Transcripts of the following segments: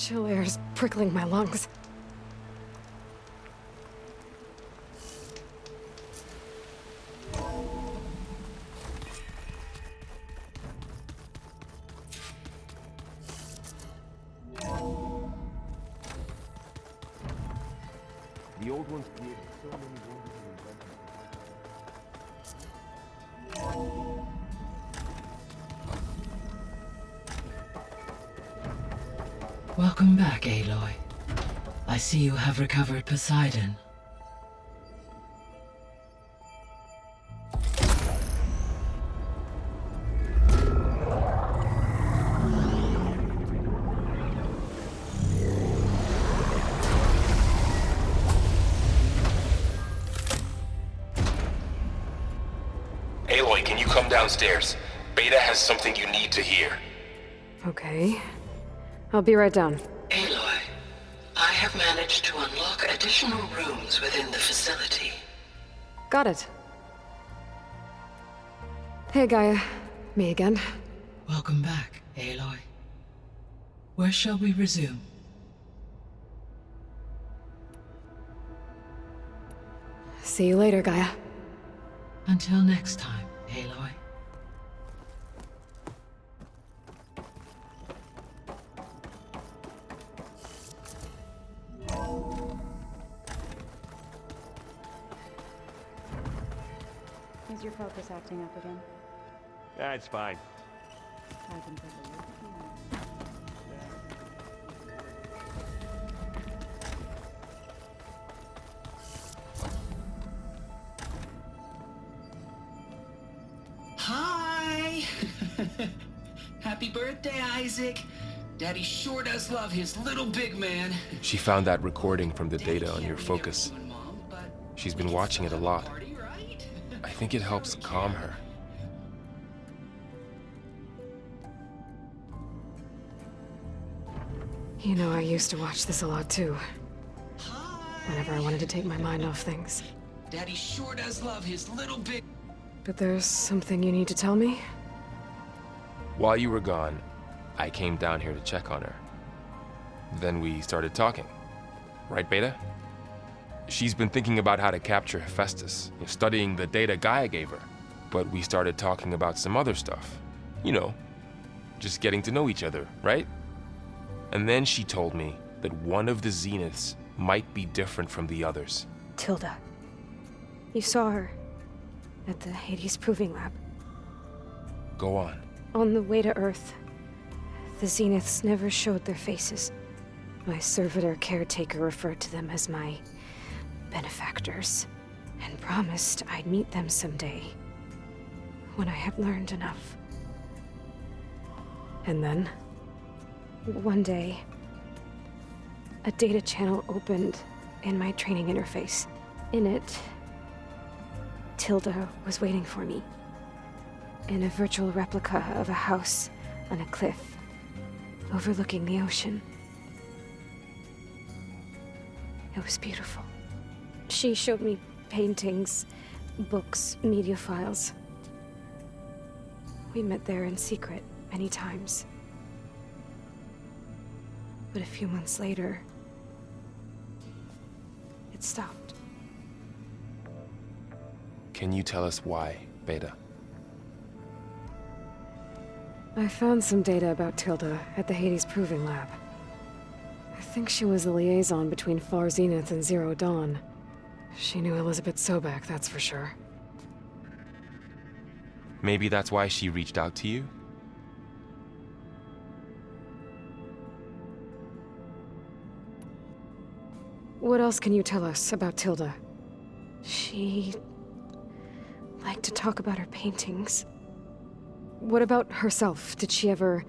Chill air's prickling my lungs. The old ones created so many wonderful inventions. Welcome back, Aloy. I see you have recovered Poseidon. Aloy, can you come downstairs? Beta has something you need to hear. Okay. I'll be right down. Aloy, I have managed to unlock additional rooms within the facility. Got it. Hey, Gaia. Me again. Welcome back, Aloy. Where shall we resume? See you later, Gaia. Until next time, Aloy. Is your focus acting up again? That's fine. I can believe it. Hi! Happy birthday, Isaac. Daddy sure does love his little big man. She found that recording from the data on your focus. She's been watching it a lot. I think it helps calm her. You know, I used to watch this a lot too. Whenever I wanted to take my mind off things. Daddy sure does love his little big... But there's something you need to tell me? While you were gone, I came down here to check on her. Then we started talking. Right, Beta? She's been thinking about how to capture Hephaestus, studying the data Gaia gave her. But we started talking about some other stuff. You know, just getting to know each other, right? And then she told me that one of the Zeniths might be different from the others. Tilda. You saw her at the Hades Proving Lab. Go on. On the way to Earth, the Zeniths never showed their faces. My servitor caretaker referred to them as my benefactors, and promised I'd meet them someday, when I had learned enough. And then, one day, a data channel opened in my training interface. In it, Tilda was waiting for me, in a virtual replica of a house on a cliff, overlooking the ocean. It was beautiful. She showed me paintings, books, media files. We met there in secret many times. But a few months later, it stopped. Can you tell us why, Beta? I found some data about Tilda at the Hades Proving Lab. I think she was the liaison between Far Zenith and Zero Dawn. She knew Elizabeth Sobek, that's for sure. Maybe that's why she reached out to you? What else can you tell us about Tilda? She liked to talk about her paintings. What about herself? Did she ever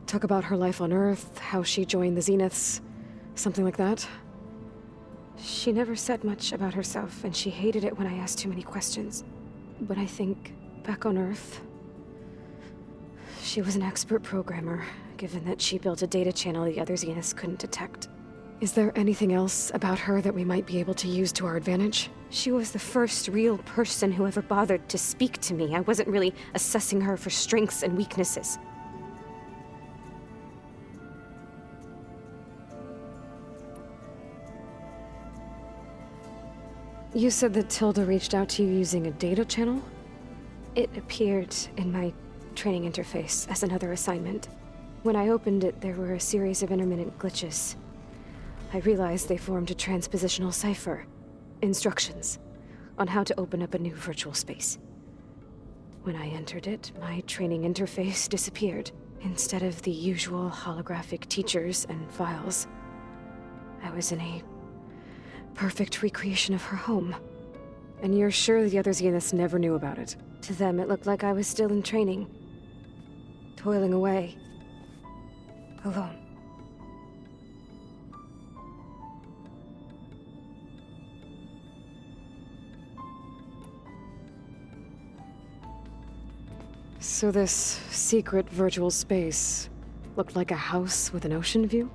talk about her life on Earth, how she joined the Zeniths, something like that? She never said much about herself, and she hated it when I asked too many questions. But I think, back on Earth, she was an expert programmer, given that she built a data channel the other Zeniths couldn't detect. Is there anything else about her that we might be able to use to our advantage? She was the first real person who ever bothered to speak to me. I wasn't really assessing her for strengths and weaknesses. You said that Tilda reached out to you using a data channel? It appeared in my training interface as another assignment. When I opened it, there were a series of intermittent glitches. I realized they formed a transpositional cipher. Instructions on how to open up a new virtual space. When I entered it, my training interface disappeared. Instead of the usual holographic teachers and files, I was in a perfect recreation of her home. And you're sure the other Zeniths never knew about it? To them, it looked like I was still in training, toiling away, alone. So this secret virtual space looked like a house with an ocean view?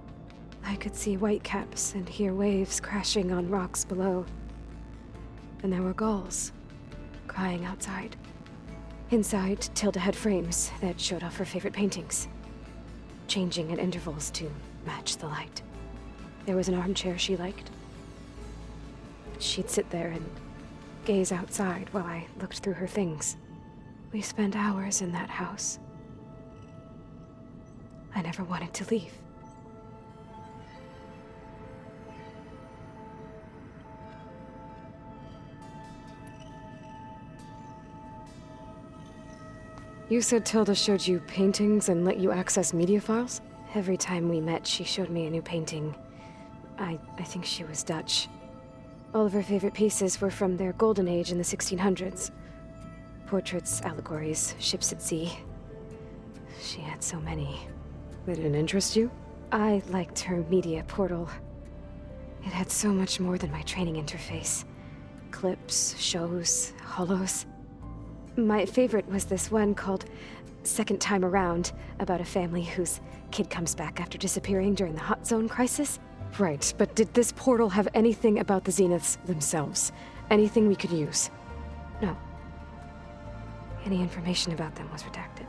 I could see whitecaps and hear waves crashing on rocks below. And there were gulls crying outside. Inside, Tilda had frames that showed off her favorite paintings, changing at intervals to match the light. There was an armchair she liked. She'd sit there and gaze outside while I looked through her things. We spent hours in that house. I never wanted to leave. You said Tilda showed you paintings and let you access media files? Every time we met, she showed me a new painting. I think she was Dutch. All of her favorite pieces were from their golden age in the 1600s. Portraits, allegories, ships at sea. She had so many. They didn't interest you? I liked her media portal. It had so much more than my training interface. Clips, shows, holos. My favorite was this one called Second Time Around, about a family whose kid comes back after disappearing during the Hot Zone crisis. Right, but did this portal have anything about the Zeniths themselves? Anything we could use? No. Any information about them was redacted.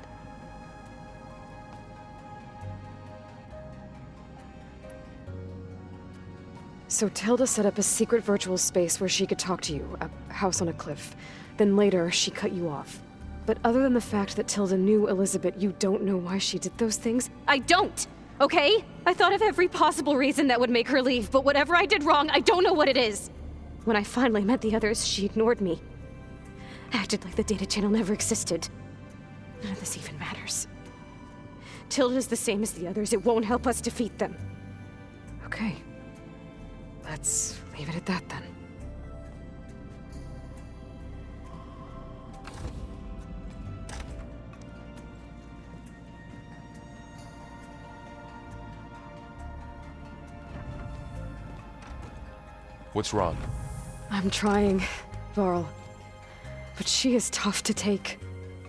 So Tilda set up a secret virtual space where she could talk to you, a house on a cliff. Then later, she cut you off. But other than the fact that Tilda knew Elizabeth, you don't know why she did those things? I don't! Okay? I thought of every possible reason that would make her leave, but whatever I did wrong, I don't know what it is. When I finally met the others, she ignored me. Acted like the data channel never existed. None of this even matters. Tilda's the same as the others. It won't help us defeat them. Okay. Let's leave it at that then. What's wrong? I'm trying, Varl. But she is tough to take.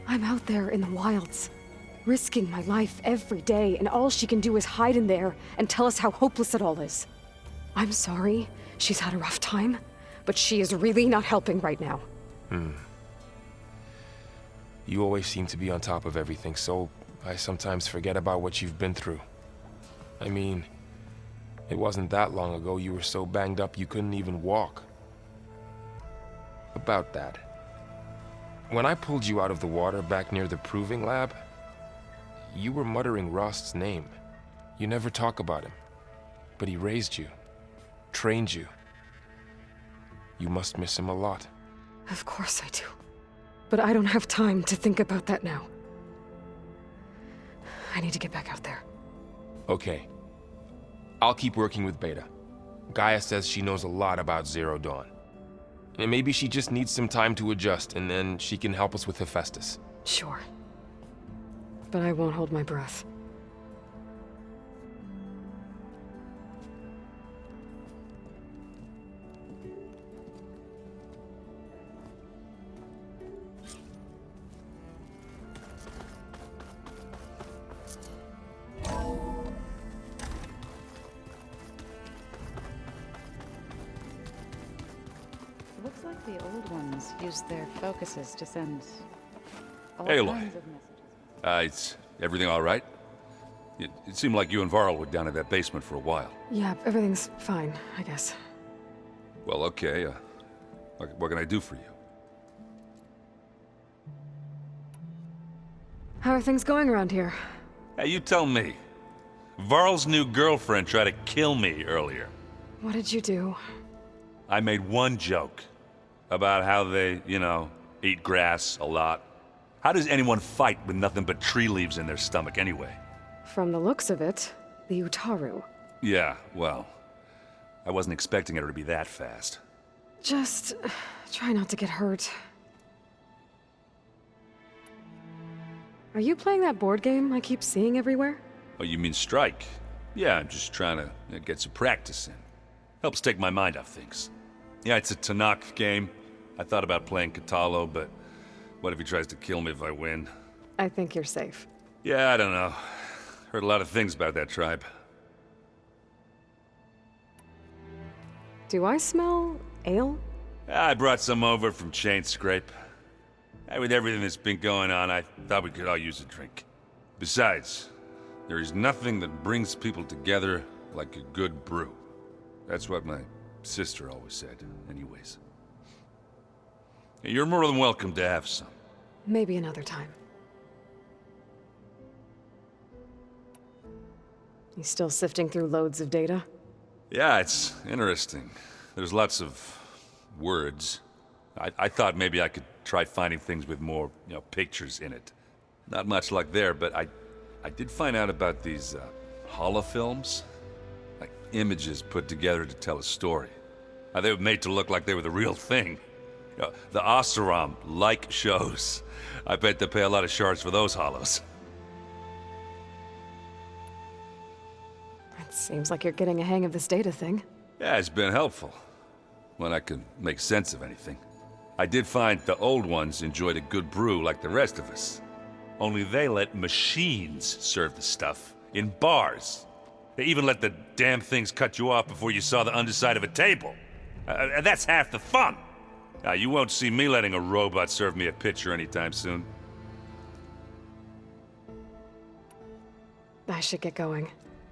I'm out there in the wilds, risking my life every day, and all she can do is hide in there and tell us how hopeless it all is. I'm sorry she's had a rough time, but she is really not helping right now. You always seem to be on top of everything, so I sometimes forget about what you've been through. I mean, it wasn't that long ago you were so banged up you couldn't even walk. About that. When I pulled you out of the water back near the proving lab, you were muttering Rost's name. You never talk about him. But he raised you, trained you. You must miss him a lot. Of course I do. But I don't have time to think about that now. I need to get back out there. Okay. I'll keep working with Beta. Gaia says she knows a lot about Zero Dawn. And maybe she just needs some time to adjust, and then she can help us with Hephaestus. Sure. But I won't hold my breath. Looks like the old ones used their focuses to send all Aloy. kinds of messages. Is everything all right? It seemed like you and Varl were down in that basement for a while. Yeah, everything's fine, I guess. Well, okay. What can I do for you? How are things going around here? Hey, you tell me. Varl's new girlfriend tried to kill me earlier. What did you do? I made one joke about how they, eat grass a lot. How does anyone fight with nothing but tree leaves in their stomach anyway? From the looks of it, the Utaru. Yeah, well, I wasn't expecting her to be that fast. Just try not to get hurt. Are you playing that board game I keep seeing everywhere? Oh, you mean Strike? Yeah, I'm just trying to get some practice in. Helps take my mind off things. Yeah, it's a Tanakh game. I thought about playing Katalo, but what if he tries to kill me if I win? I think you're safe. Yeah, I don't know. Heard a lot of things about that tribe. Do I smell ale? I brought some over from Chain Scrape. With everything that's been going on, I thought we could all use a drink. Besides, there is nothing that brings people together like a good brew. That's what my sister always said, anyways. You're more than welcome to have some. Maybe another time. You still sifting through loads of data? Yeah, it's interesting. There's lots of words. I thought maybe I could try finding things with more, pictures in it. Not much luck there, but I did find out about these holofilms. Like images put together to tell a story. They were made to look like they were the real thing. The Oseram like shows. I bet they pay a lot of shards for those hollows. It seems like you're getting a hang of this data thing. Yeah, it's been helpful. When I can make sense of anything. I did find the old ones enjoyed a good brew like the rest of us. Only they let machines serve the stuff in bars. They even let the damn things cut you off before you saw the underside of a table. And that's half the fun. You won't see me letting a robot serve me a pitcher anytime soon. I should get going.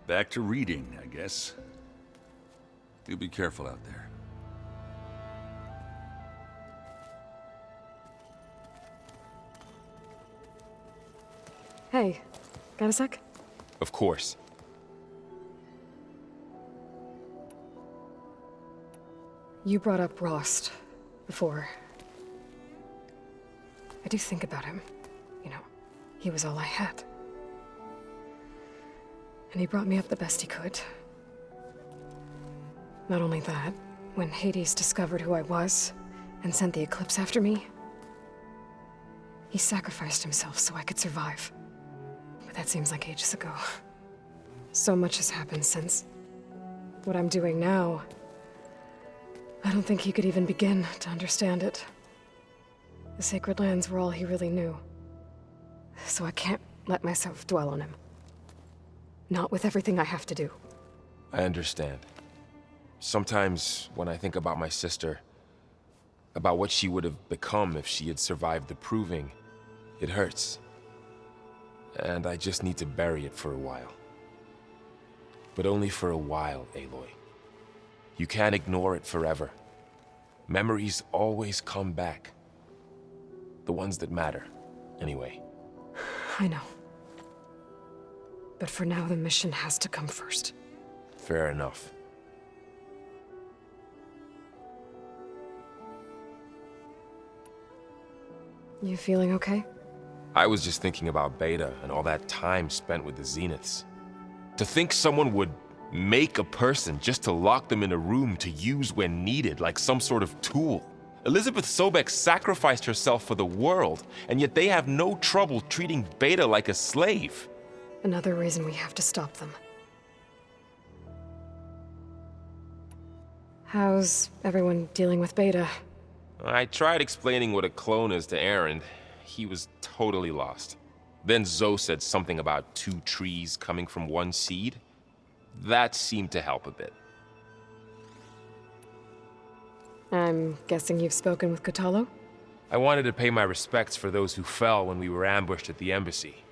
Back to reading, I guess. You be careful out there. Hey, got a sec? Of course. You brought up Rost before. I do think about him. He was all I had. And he brought me up the best he could. Not only that, when Hades discovered who I was and sent the Eclipse after me, he sacrificed himself so I could survive. But that seems like ages ago. So much has happened since. What I'm doing now, I don't think he could even begin to understand it. The Sacred Lands were all he really knew. So I can't let myself dwell on him. Not with everything I have to do. I understand. Sometimes when I think about my sister, about what she would have become if she had survived the Proving, it hurts. And I just need to bury it for a while. But only for a while, Aloy. You can't ignore it forever. Memories always come back. The ones that matter, anyway. I know. But for now, the mission has to come first. Fair enough. You feeling okay? I was just thinking about Beta and all that time spent with the Zeniths. To think someone would make a person just to lock them in a room to use when needed, like some sort of tool. Elizabeth Sobek sacrificed herself for the world, and yet they have no trouble treating Beta like a slave. Another reason we have to stop them. How's everyone dealing with Beta? I tried explaining what a clone is to Aaron. He was totally lost. Then Zoe said something about 2 trees coming from 1 seed. That seemed to help a bit. I'm guessing you've spoken with Katalo? I wanted to pay my respects for those who fell when we were ambushed at the embassy.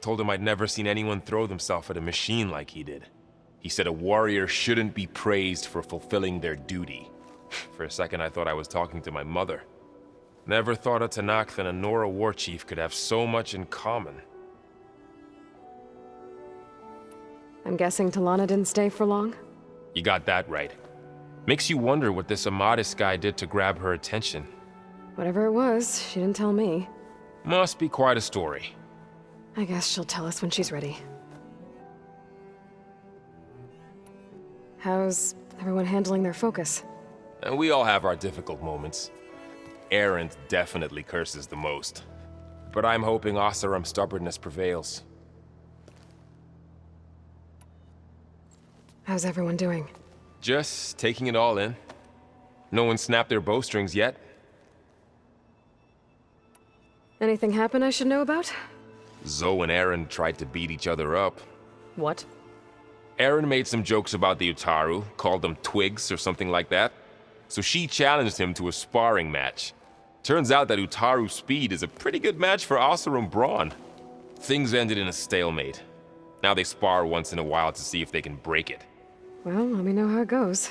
Told him I'd never seen anyone throw themselves at a machine like he did. He said a warrior shouldn't be praised for fulfilling their duty. For a second, I thought I was talking to my mother. Never thought a Tanakh and a Nora war chief could have so much in common. I'm guessing Talana didn't stay for long? You got that right. Makes you wonder what this Amadis guy did to grab her attention. Whatever it was, she didn't tell me. Must be quite a story. I guess she'll tell us when she's ready. How's everyone handling their focus? And we all have our difficult moments. Erend definitely curses the most. But I'm hoping Oseram's stubbornness prevails. How's everyone doing? Just taking it all in. No one snapped their bowstrings yet. Anything happen I should know about? Zoe and Erend tried to beat each other up. What? Erend made some jokes about the Utaru, called them twigs or something like that. So she challenged him to a sparring match. Turns out that Utaru speed is a pretty good match for Oseram brawn. Things ended in a stalemate. Now they spar once in a while to see if they can break it. Well, let me know how it goes.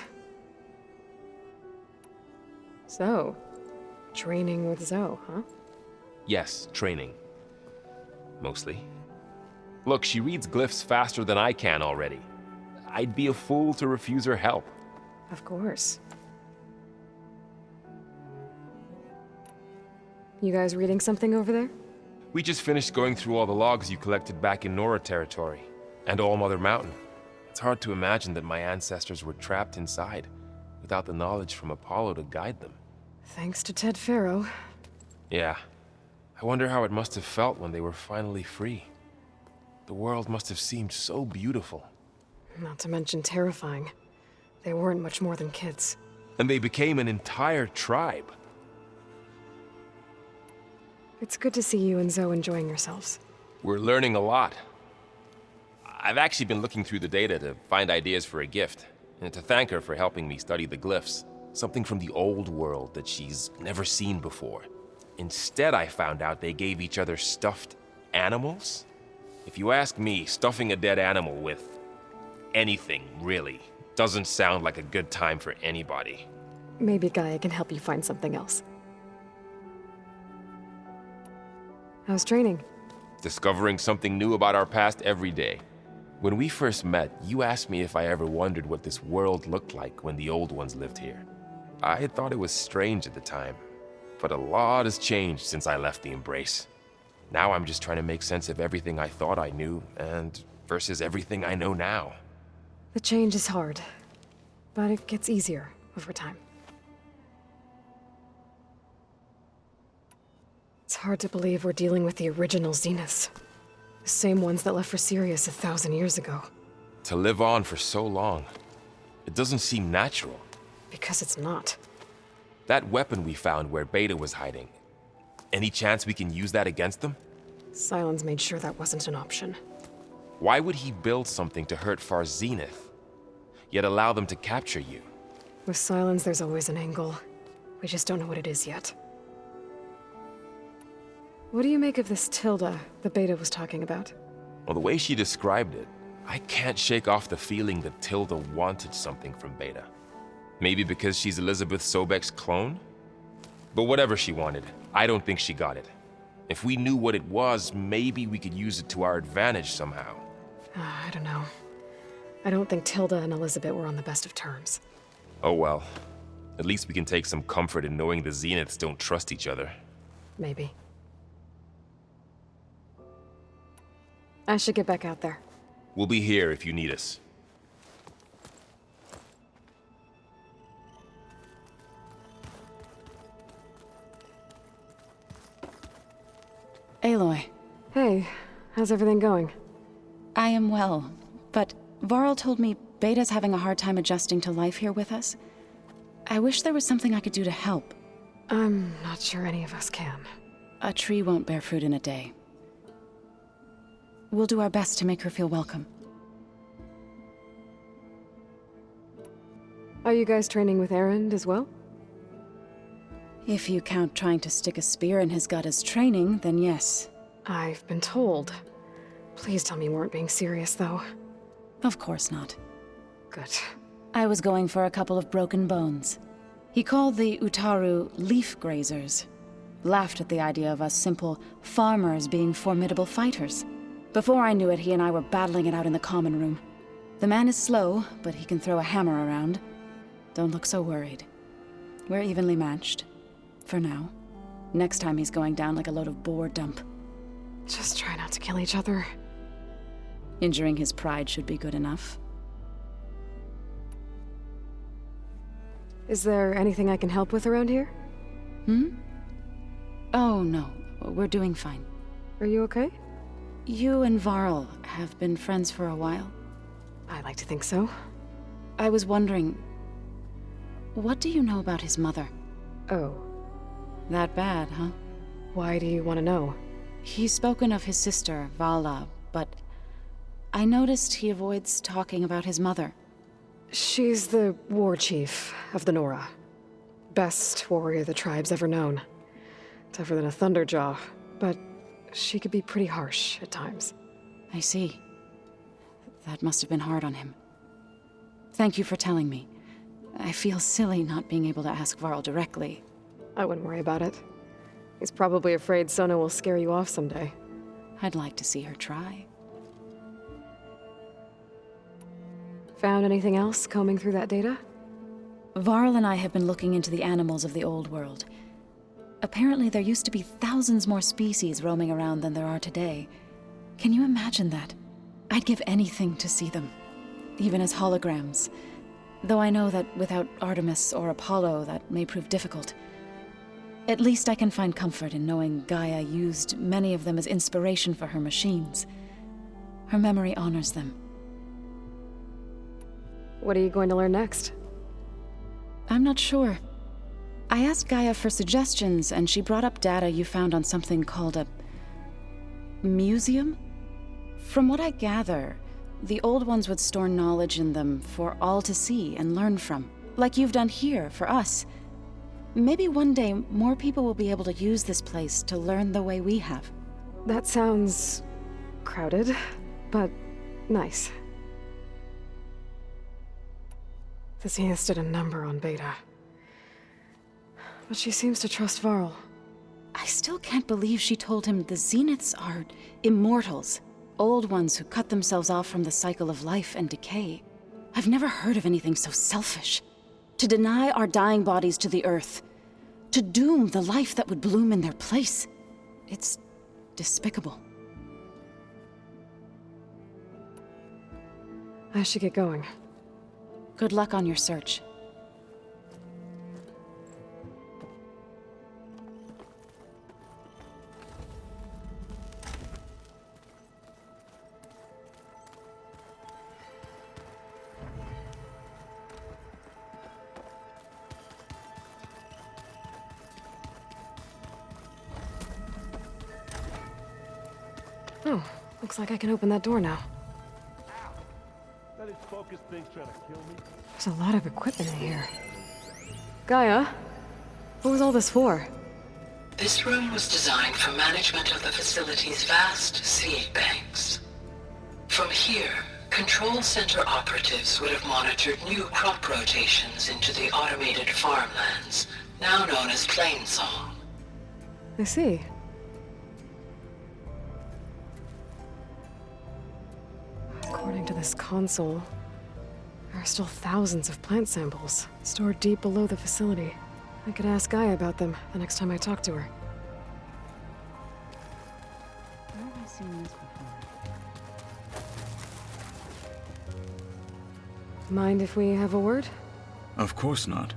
So, training with Zoe, huh? Yes, training. Mostly. Look, she reads glyphs faster than I can already. I'd be a fool to refuse her help. Of course. You guys reading something over there? We just finished going through all the logs you collected back in Nora territory, and All Mother Mountain. It's hard to imagine that my ancestors were trapped inside, without the knowledge from Apollo to guide them. Thanks to Ted Faro. Yeah. I wonder how it must have felt when they were finally free. The world must have seemed so beautiful. Not to mention terrifying. They weren't much more than kids. And they became an entire tribe. It's good to see you and Zoe enjoying yourselves. We're learning a lot. I've actually been looking through the data to find ideas for a gift, and to thank her for helping me study the glyphs. Something from the old world that she's never seen before. Instead, I found out they gave each other stuffed animals. If you ask me, stuffing a dead animal with anything, really, doesn't sound like a good time for anybody. Maybe Gaia can help you find something else. How's training? Discovering something new about our past every day. When we first met, you asked me if I ever wondered what this world looked like when the old ones lived here. I had thought it was strange at the time, but a lot has changed since I left the Embrace. Now I'm just trying to make sense of everything I thought I knew, and versus everything I know now. The change is hard, but it gets easier over time. It's hard to believe we're dealing with the original Zeniths. The same ones that left for Sirius 1,000 years ago. To live on for so long, it doesn't seem natural. Because it's not. That weapon we found where Beta was hiding, any chance we can use that against them? Sylens made sure that wasn't an option. Why would he build something to hurt Far Zenith, yet allow them to capture you? With Sylens, there's always an angle. We just don't know what it is yet. What do you make of this Tilda the Beta was talking about? Well, the way she described it, I can't shake off the feeling that Tilda wanted something from Beta. Maybe because she's Elizabeth Sobek's clone? But whatever she wanted, I don't think she got it. If we knew what it was, maybe we could use it to our advantage somehow. I don't know. I don't think Tilda and Elizabeth were on the best of terms. Oh well. At least we can take some comfort in knowing the Zeniths don't trust each other. Maybe. I should get back out there. We'll be here if you need us. Aloy, Hey, how's everything going? I am well, but Varl told me Beta's having a hard time adjusting to life here with us. I wish there was something I could do to help. I'm not sure any of us can. A tree won't bear fruit in a day. We'll do our best to make her feel welcome. Are you guys training with Erend as well? If you count trying to stick a spear in his gut as training, then yes. I've been told. Please tell me you weren't being serious, though. Of course not. Good. I was going for a couple of broken bones. He called the Utaru leaf grazers. Laughed at the idea of us simple farmers being formidable fighters. Before I knew it, he and I were battling it out in the common room. The man is slow, but he can throw a hammer around. Don't look so worried. We're evenly matched. For now. Next time he's going down like a load of boar dump. Just try not to kill each other. Injuring his pride should be good enough. Is there anything I can help with around here? Oh, no. We're doing fine. Are you okay? You and Varl have been friends for a while. I like to think so. I was wondering, what do you know about his mother? Oh. That bad, huh? Why do you want to know? He's spoken of his sister, Vala, but I noticed he avoids talking about his mother. She's the war chief of the Nora. Best warrior the tribe's ever known. Tougher than a Thunderjaw, but she could be pretty harsh at times. I see. That must have been hard on him. Thank you for telling me. I feel silly not being able to ask Varl directly. I wouldn't worry about it. He's probably afraid Sona will scare you off someday. I'd like to see her try. Found anything else combing through that data? Varl and I have been looking into the animals of the old world. Apparently there used to be thousands more species roaming around than there are today. Can you imagine that? I'd give anything to see them, even as holograms. Though I know that without Artemis or Apollo, that may prove difficult. At least I can find comfort in knowing Gaia used many of them as inspiration for her machines. Her memory honors them. What are you going to learn next? I'm not sure. I asked Gaia for suggestions, and she brought up data you found on something called a museum? From what I gather, the old ones would store knowledge in them for all to see and learn from, like you've done here for us. Maybe one day more people will be able to use this place to learn the way we have. That sounds crowded, but nice. The Zeniths did a number on Beta. But she seems to trust Varl. I still can't believe she told him the Zeniths are immortals. Old ones who cut themselves off from the cycle of life and decay. I've never heard of anything so selfish. To deny our dying bodies to the earth. To doom the life that would bloom in their place. It's despicable. I should get going. Good luck on your search. Oh, looks like I can open that door now. That is focus thing trying to kill me. There's a lot of equipment in here. Gaia, what was all this for? This room was designed for management of the facility's vast seed banks. From here, Control Center operatives would have monitored new crop rotations into the automated farmlands, now known as Plainsong. I see. According to this console, there are still thousands of plant samples stored deep below the facility. I could ask Gaia about them the next time I talk to her. Where have I seen this before? Mind if we have a word? Of course not.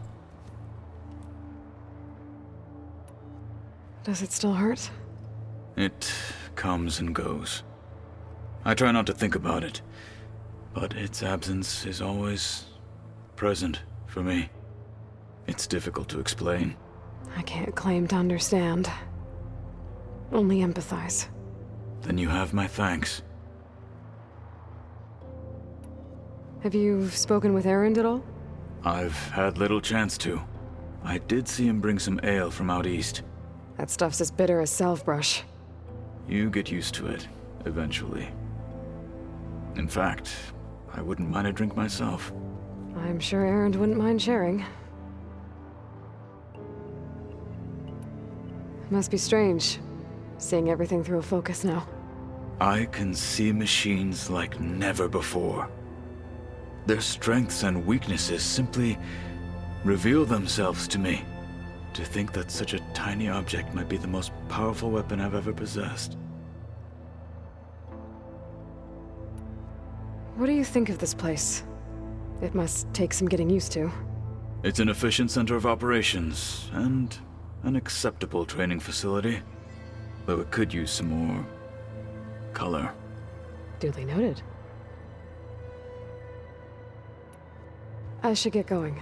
Does it still hurt? It comes and goes. I try not to think about it, but its absence is always present for me. It's difficult to explain. I can't claim to understand. Only empathize. Then you have my thanks. Have you spoken with Erend at all? I've had little chance to. I did see him bring some ale from out east. That stuff's as bitter as salve-brush. You get used to it, eventually. In fact, I wouldn't mind a drink myself. I'm sure Erend wouldn't mind sharing. Must be strange, seeing everything through a focus now. I can see machines like never before. Their strengths and weaknesses simply reveal themselves to me. To think that such a tiny object might be the most powerful weapon I've ever possessed. What do you think of this place? It must take some getting used to. It's an efficient center of operations, and an acceptable training facility. Though it could use some more color. Duly noted. I should get going.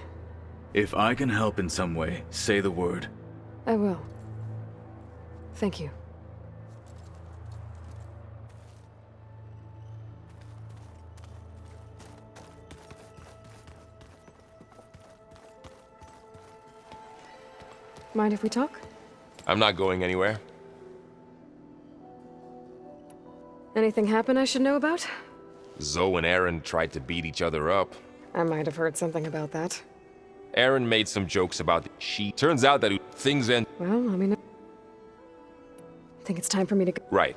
If I can help in some way, say the word. I will. Thank you. Mind if we talk? I'm not going anywhere. Anything happen I should know about? Zoe and Aaron tried to beat each other up. I might have heard something about that. Aaron made some jokes about she. Turns out that things end. Well, I mean... I think it's time for me to go. Right.